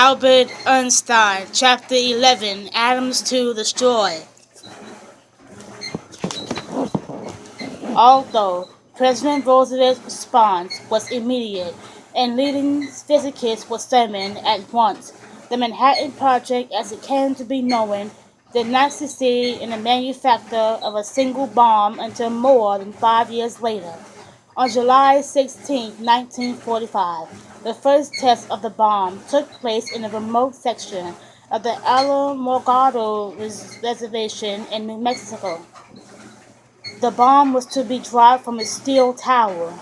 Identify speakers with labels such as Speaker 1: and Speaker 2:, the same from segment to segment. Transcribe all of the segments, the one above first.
Speaker 1: Albert Einstein, Chapter 11, Atoms to Destroy. Although President Roosevelt's response was immediate and leading physicists were summoned at once, the Manhattan Project, as it came to be known, did not succeed in the manufacture of a single bomb until more than 5 years later. On July 16, 1945, the first test of the bomb took place in a remote section of the Alamogordo Reservation in New Mexico. The bomb was to be dropped from a steel tower.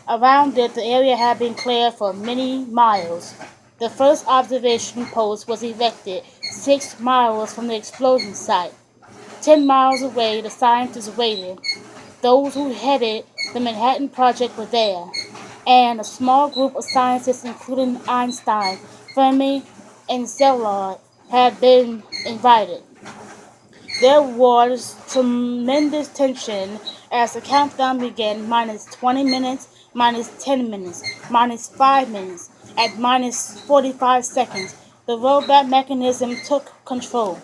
Speaker 1: Around it, the area had been cleared for many miles. The first observation post was erected 6 miles from the explosion site. 10 miles away, the scientists waited. Those who headed the Manhattan Project were there, and a small group of scientists, including Einstein, Fermi, and Szilard, had been invited. There was tremendous tension as the countdown began: minus 20 minutes, minus 10 minutes, minus 5 minutes, at minus 45 seconds. The rollback mechanism took control.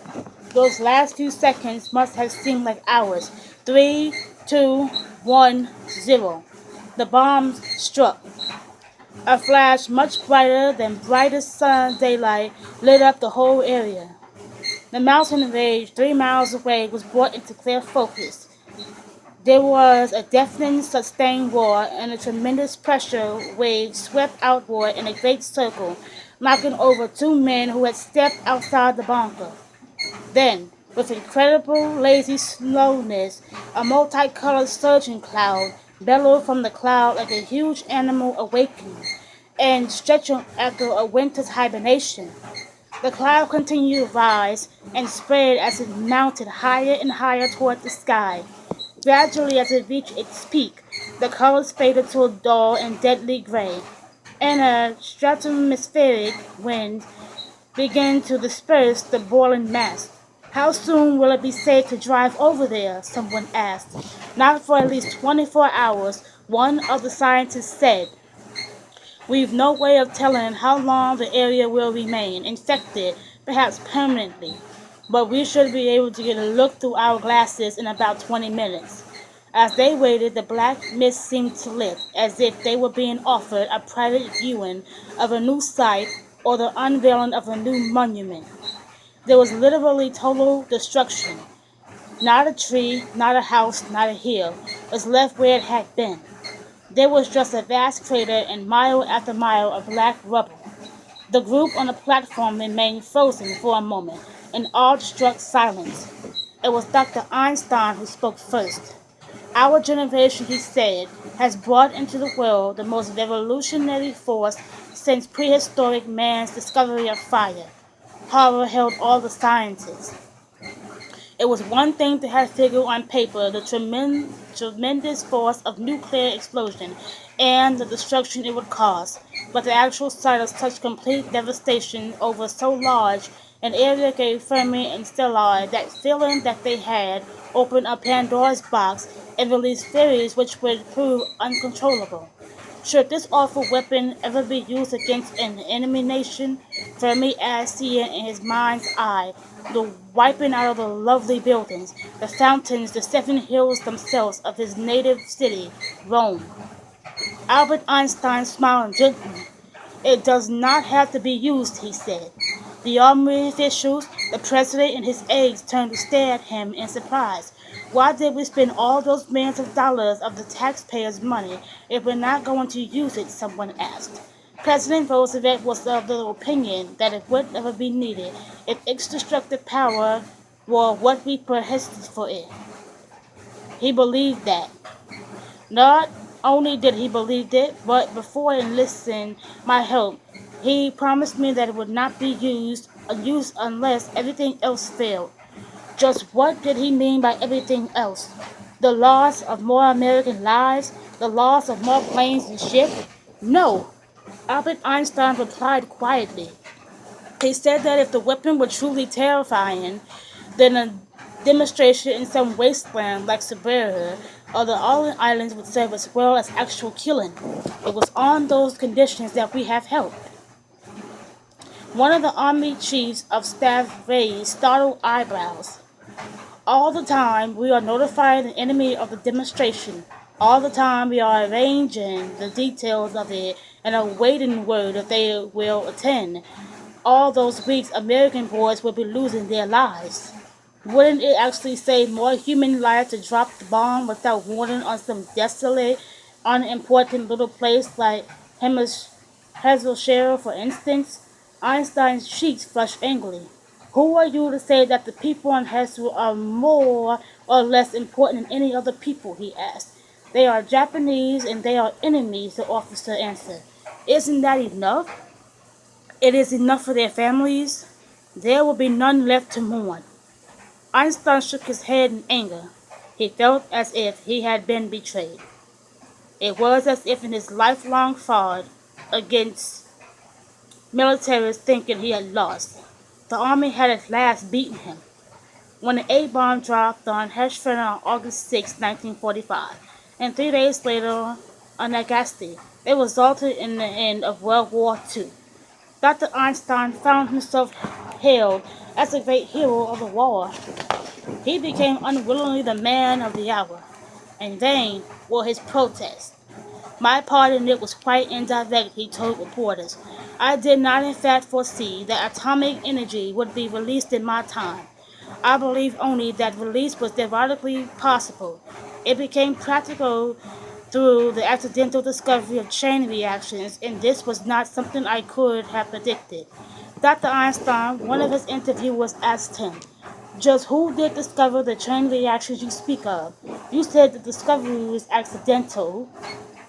Speaker 1: Those last few seconds must have seemed like hours. 3, 2, 1, 0. The bomb struck. A flash much brighter than brightest sun daylight lit up the whole area. The mountain range 3 miles away was brought into clear focus. There was a deafening, sustained roar, and a tremendous pressure wave swept outward in a great circle, knocking over two men who had stepped outside the bunker. Then, with incredible lazy slowness, a multicolored surging cloud bellowed from the cloud like a huge animal awakening and stretching after a winter's hibernation. The cloud continued to rise and spread as it mounted higher and higher toward the sky. Gradually, as it reached its peak, the colors faded to a dull and deadly gray, and a stratospheric wind began to disperse the boiling mass. How soon will it be safe to drive over there? Someone asked. Not for at least 24 hours, one of the scientists said. We've no way of telling how long the area will remain infected, perhaps permanently, but we should be able to get a look through our glasses in about 20 minutes. As they waited, the black mist seemed to lift, as if they were being offered a private viewing of a new site or the unveiling of a new monument. There was literally total destruction. Not a tree, not a house, not a hill was left where it had been. There was just a vast crater and mile after mile of black rubble. The group on the platform remained frozen for a moment in awe-struck silence. It was Dr. Einstein who spoke first. Our generation, he said, has brought into the world the most revolutionary force since prehistoric man's discovery of fire. Horror held all the scientists. It was one thing to have figured on paper the tremendous force of nuclear explosion and the destruction it would cause, but the actual sight of such complete devastation over so large an area gave Fermi and Szilard that feeling that they had opened a Pandora's box and released theories which would prove uncontrollable. Should this awful weapon ever be used against an enemy nation? Fermi asked, seeing in his mind's eye the wiping out of the lovely buildings, the fountains, the 7 hills themselves of his native city, Rome. Albert Einstein smiled gently. It does not have to be used, he said. The army officials, the president, and his aides turned to stare at him in surprise. Why did we spend all those millions of dollars of the taxpayers' money if we're not going to use it? Someone asked. President Roosevelt was of the opinion that it would never be needed if its destructive power were what we protested for it. He believed that. Not only did he believe it, but before enlisting my help, he promised me that it would not be used unless everything else failed. Just what did he mean by everything else? The loss of more American lives? The loss of more planes and ships? No, Albert Einstein replied quietly. He said that if the weapon were truly terrifying, then a demonstration in some wasteland like Siberia or the Orient Islands would serve as well as actual killing. It was on those conditions that we have help. One of the army chiefs of staff raised startled eyebrows. All the time we are notifying the enemy of the demonstration. All the time we are arranging the details of it and awaiting word if they will attend. All those weeks American boys will be losing their lives. Wouldn't it actually save more human lives to drop the bomb without warning on some desolate, unimportant little place like Hazelshire, for instance? Einstein's cheeks flushed angrily. Who are you to say that the people on Hazel are more or less important than any other people? He asked. They are Japanese and they are enemies, the officer answered. Isn't that enough? It is enough for their families. There will be none left to mourn. Einstein shook his head in anger. He felt as if he had been betrayed. It was as if in his lifelong fight against militaries thinking he had lost, the army had at last beaten him. When the A-bomb dropped on Hirschfeld on August 6, 1945, and 3 days later on Nagasaki, it resulted in the end of World War II. Dr. Einstein found himself hailed as a great hero of the war. He became unwillingly the man of the hour. In vain were his protests. My part in it was quite indirect, he told reporters. I did not in fact foresee that atomic energy would be released in my time. I believed only that release was theoretically possible. It became practical through the accidental discovery of chain reactions, and this was not something I could have predicted. Dr. Einstein, one of his interviewers, asked him, just who did discover the chain reactions you speak of? You said the discovery was accidental.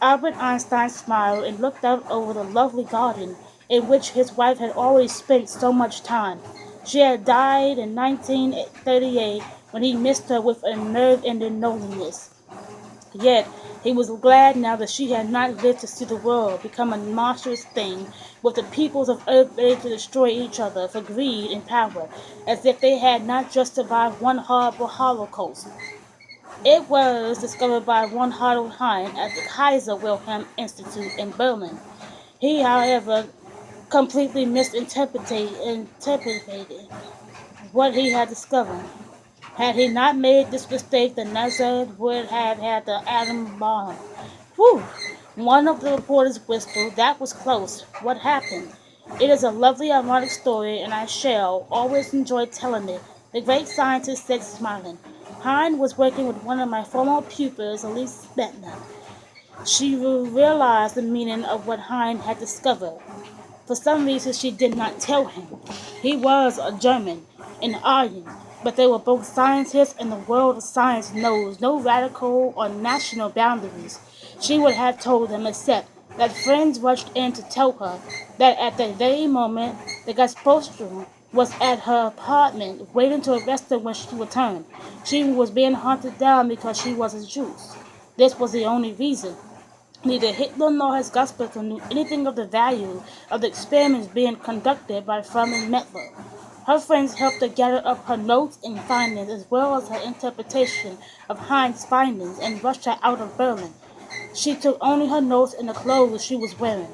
Speaker 1: Albert Einstein smiled and looked out over the lovely garden in which his wife had always spent so much time. She had died in 1938 when he missed her with a nerve-ending loneliness. Yet he was glad now that she had not lived to see the world become a monstrous thing, with the peoples of earth ready to destroy each other for greed and power, as if they had not just survived one horrible Holocaust. It was discovered by one Otto Hahn at the Kaiser Wilhelm Institute in Berlin. He, however, completely misinterpreted what he had discovered. Had he not made this mistake, the Nazar would have had the atom bomb. Whew! One of the reporters whispered, that was close. What happened? It is a lovely, ironic story, and I shall always enjoy telling it, the great scientist said, smiling. Hein was working with one of my former pupils, Elise Bettner. She realized the meaning of what Hein had discovered. For some reason, she did not tell him. He was a German, an Aryan, but they were both scientists, and the world of science knows no radical or national boundaries. She would have told them, except that friends rushed in to tell her that at that very moment the Gestapo was at her apartment waiting to arrest her when she returned. She was being hunted down because she was a Jew. This was the only reason. Neither Hitler nor his Gestapo knew anything of the value of the experiments being conducted by Firmin Mettler. Her friends helped her gather up her notes and findings as well as her interpretation of Hein's findings and rushed her out of Berlin. She took only her notes and the clothes she was wearing.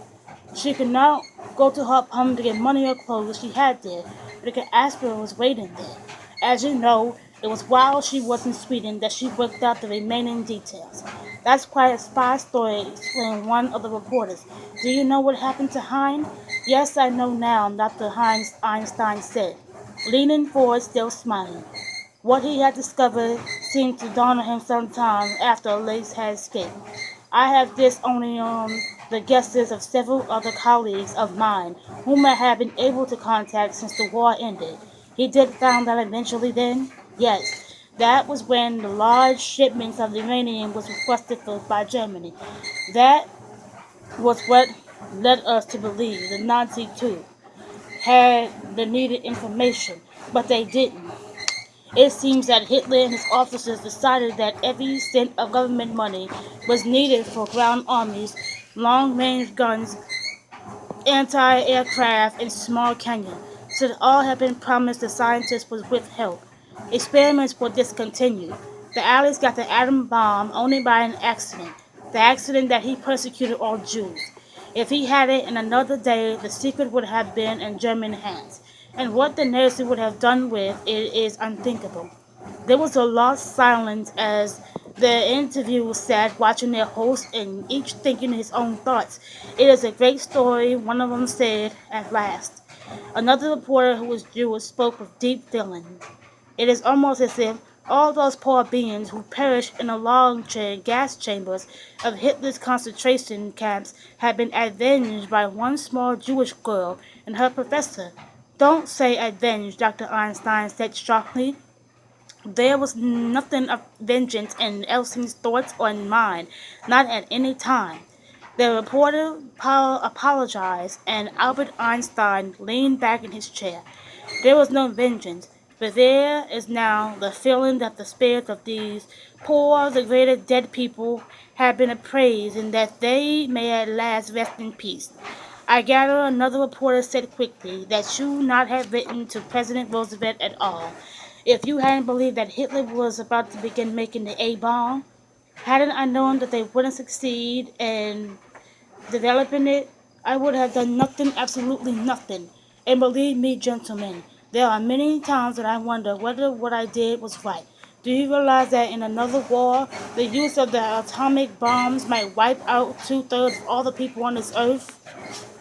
Speaker 1: She could not go to her apartment to get money or clothes she had there, because Asper was waiting there. As you know, it was while she was in Sweden that she worked out the remaining details. That's quite a spy story, explained one of the reporters. Do you know what happened to Hein? Yes, I know now, Dr. Heinz Einstein said, leaning forward, still smiling. What he had discovered seemed to dawn on him sometime after Elise had escaped. I have this only on the guesses of several other colleagues of mine whom I have been able to contact since the war ended. He did find out eventually then? Yes. That was when the large shipments of uranium was requested for by Germany. That was what led us to believe the Nazi too had the needed information, but they didn't. It seems that Hitler and his officers decided that every cent of government money was needed for ground armies, long-range guns, anti-aircraft, and small cannon. So that all had been promised the scientists was withheld. Experiments were discontinued. The Allies got the atom bomb only by an accident. The accident that he persecuted all Jews. If he had it in another day, the secret would have been in German hands, and what the Nazis would have done with it is unthinkable. There was a lost silence as the interview sat watching their host and each thinking his own thoughts. It is a great story, one of them said at last. Another reporter who was Jewish spoke with deep feeling. It is almost as if all those poor beings who perished in the long gas chambers of Hitler's concentration camps had been avenged by one small Jewish girl and her professor. Don't say avenged, Dr. Einstein said sharply. There was nothing of vengeance in Elsie's thoughts or in mine, not at any time. The reporter apologized, and Albert Einstein leaned back in his chair. There was no vengeance, but there is now the feeling that the spirits of these poor, degraded dead people have been appraised, and that they may at last rest in peace. I gather another reporter said quickly that you not have written to President Roosevelt at all. If you hadn't believed that Hitler was about to begin making the A-bomb, hadn't I known that they wouldn't succeed in developing it, I would have done nothing, absolutely nothing. And believe me, gentlemen, there are many times that I wonder whether what I did was right. Do you realize that in another war, the use of the atomic bombs might wipe out two-thirds of all the people on this earth?